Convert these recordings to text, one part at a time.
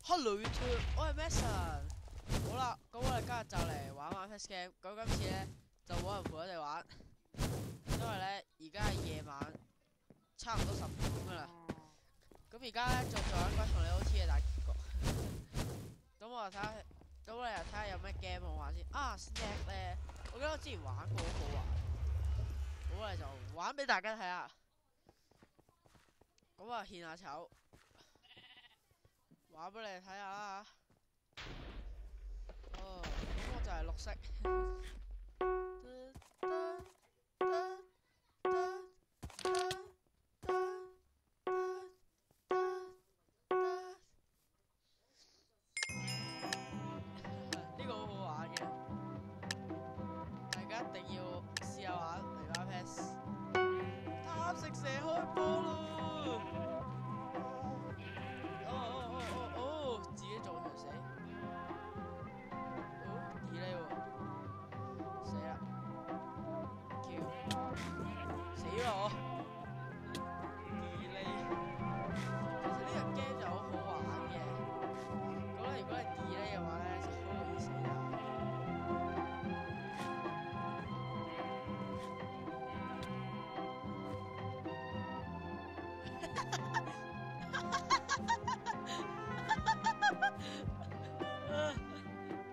Hello YouTube，我係 Mason。好啦，咁我哋今日就嚟玩 Fast Game。咁今次咧就冇人陪我哋玩，因為咧而家係夜晚，差唔多10點噶啦。咁而家咧就做緊個同你 OT 嘅大結局。咁我睇下，咁我哋又睇下有咩 game 好玩先。啊 Snack 咧，我記得我之前玩過，好好玩。咁我哋就玩俾大家睇下。咁啊獻下醜，玩俾你哋睇下啦。哦，咁我就係綠色。呢個好好玩嘅，大家一定要試下玩嚟玩 PES。貪食蛇開波咯！自己做場死。delay 喎，死啦！死啦我 delay。其實呢個 game 就好好玩嘅，咁咧如果你 delay 嘅話咧，就好容易死啦。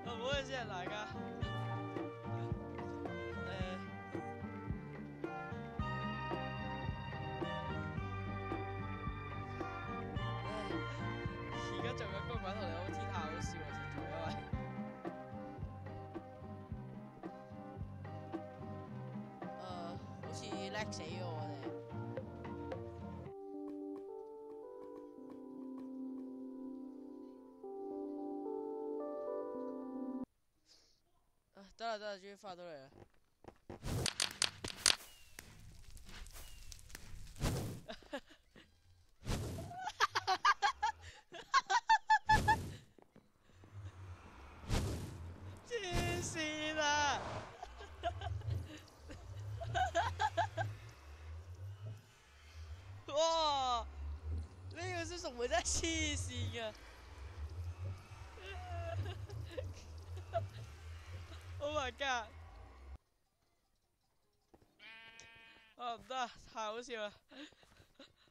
唔好意思啊，大家。而家做緊嗰個鬼同你 OT 太好笑啦，實在因為。好似叻死咗我哋。得啦得啦，終於翻到嚟啦。黐線啊！哇！呢個小淑梅真係黐線㗎。Oh my god！啊唔得，太好笑啦！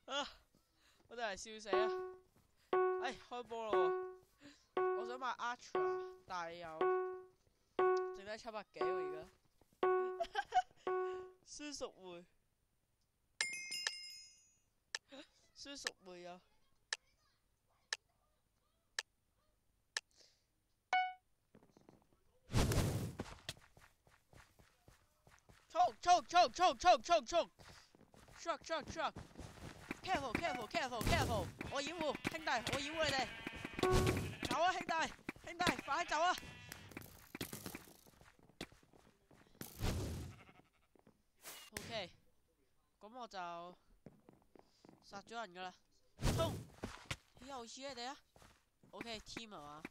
啊，我真係笑死啊！哎，開波啦喎！我想買 Ultra，但係又剩低700幾喎而家。孫淑梅，孫淑梅啊！衝衝衝衝衝衝衝 ！Truck truck truck！Careful careful careful careful！我掩護兄弟，我掩護你哋。走啊兄弟，兄弟快啲走啊！OK，咁我就殺咗人噶啦，衝！又似你哋啊 ！OK，team 係嘛？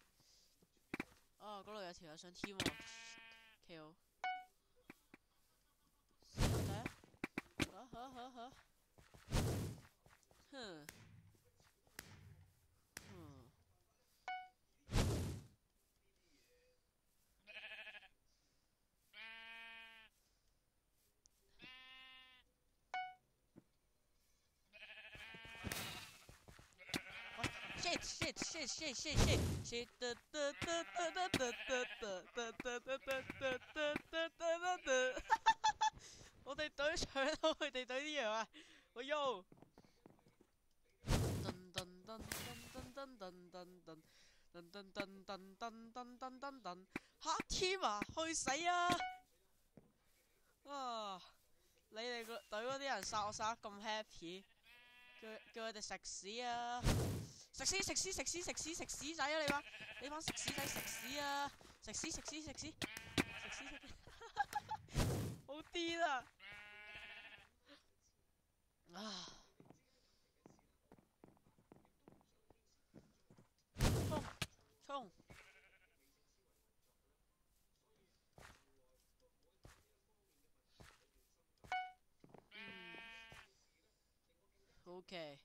哦，嗰度有條友想 team 喎 ，kill。死得好，哼。shit！我哋隊搶到佢哋隊啲嘢啊！我喐！噔噔噔噔噔噔噔噔噔噔噔噔噔噔噔噔噔！黑 team 啊，去死啊！啊！你哋個隊嗰啲人殺我殺得咁 happy，叫佢哋食屎啊！食屎仔啊！你班食屎仔食屎啊！食屎！好癲啊！衝！OK。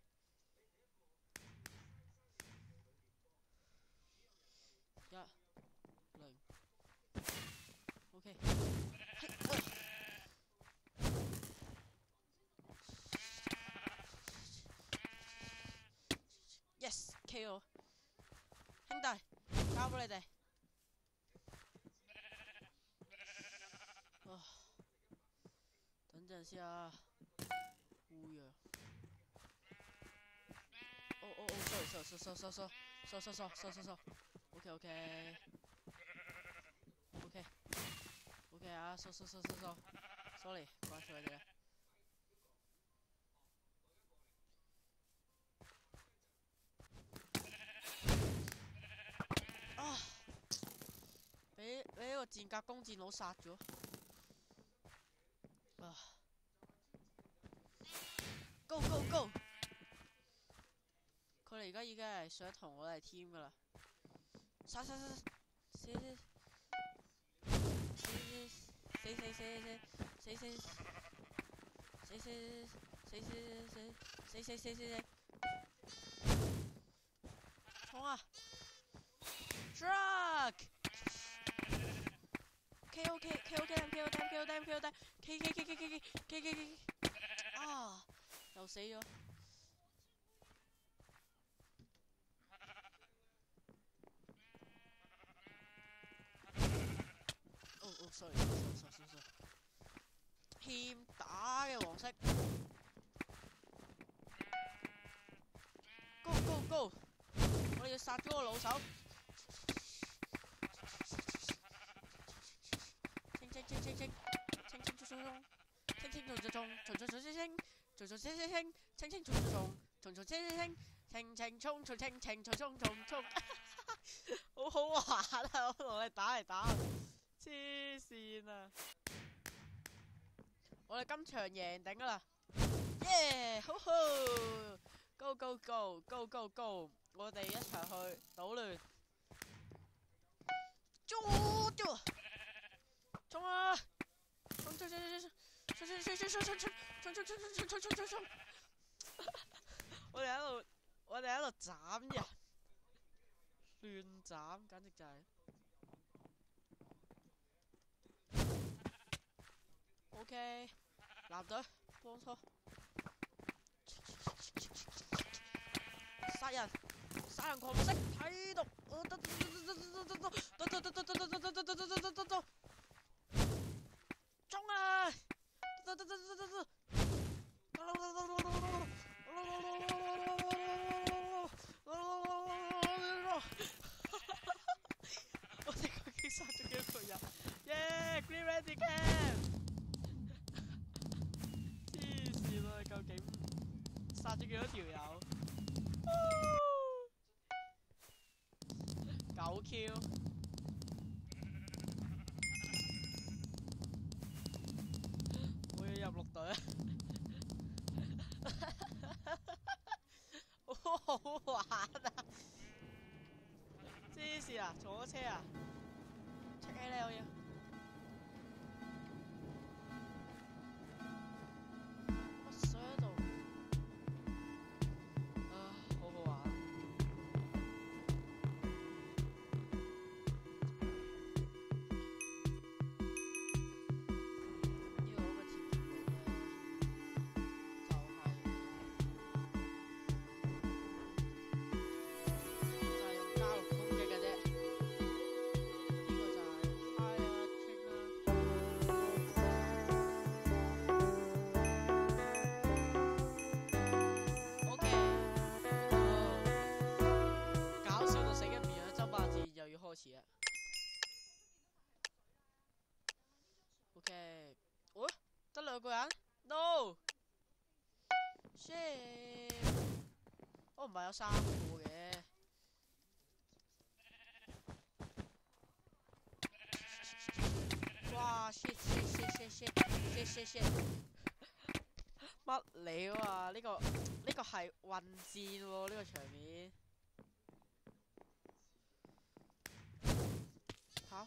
K 我，兄弟，交俾你哋。啊，等陣先啊，烏呀！哦，sorry，OK OK，OK，OK 啊，sorry，關錯你哋啦。啊！俾呢個賤格弓箭佬殺咗。啊 ！Go go go！ 佢哋而家已經係想同我哋 team 噶啦。殺！衝啊 ！Truck！ KO啊！又死咗。sorry， 欠打嘅黃色。Go！ 我哋要殺咗個老手。好好玩啊！我同你打嚟打去，黐線啊！我哋今場贏頂啦！耶！好好 ，Go go go go go go！ 我哋一齊去搗亂，衝啊！衝！我哋喺度斬人，亂斬，簡直就係。OK， 藍隊幫拖，殺人狂式睇毒，衝啊！我哋究竟殺咗幾多個人？耶 ！Green Ready Camp！ 黐線啊！究竟殺咗幾多條友？9 Q。我要入綠隊。好好玩啊！黐線啊！坐車啊！出起咧我要。乜水喺度？啊，好好玩。呢個咁嘅鐵條路咧，就係用加六攻擊嘅啫。呢個就係 Fire King 啦。OK，搞笑到死嘅變咗爭霸戰又要開始啦。OK， 喂，得2個人 ？No， shit， 我唔係有3個嘅。哇 shit， 乜料啊？呢個係混戰喎，呢個場面。跑！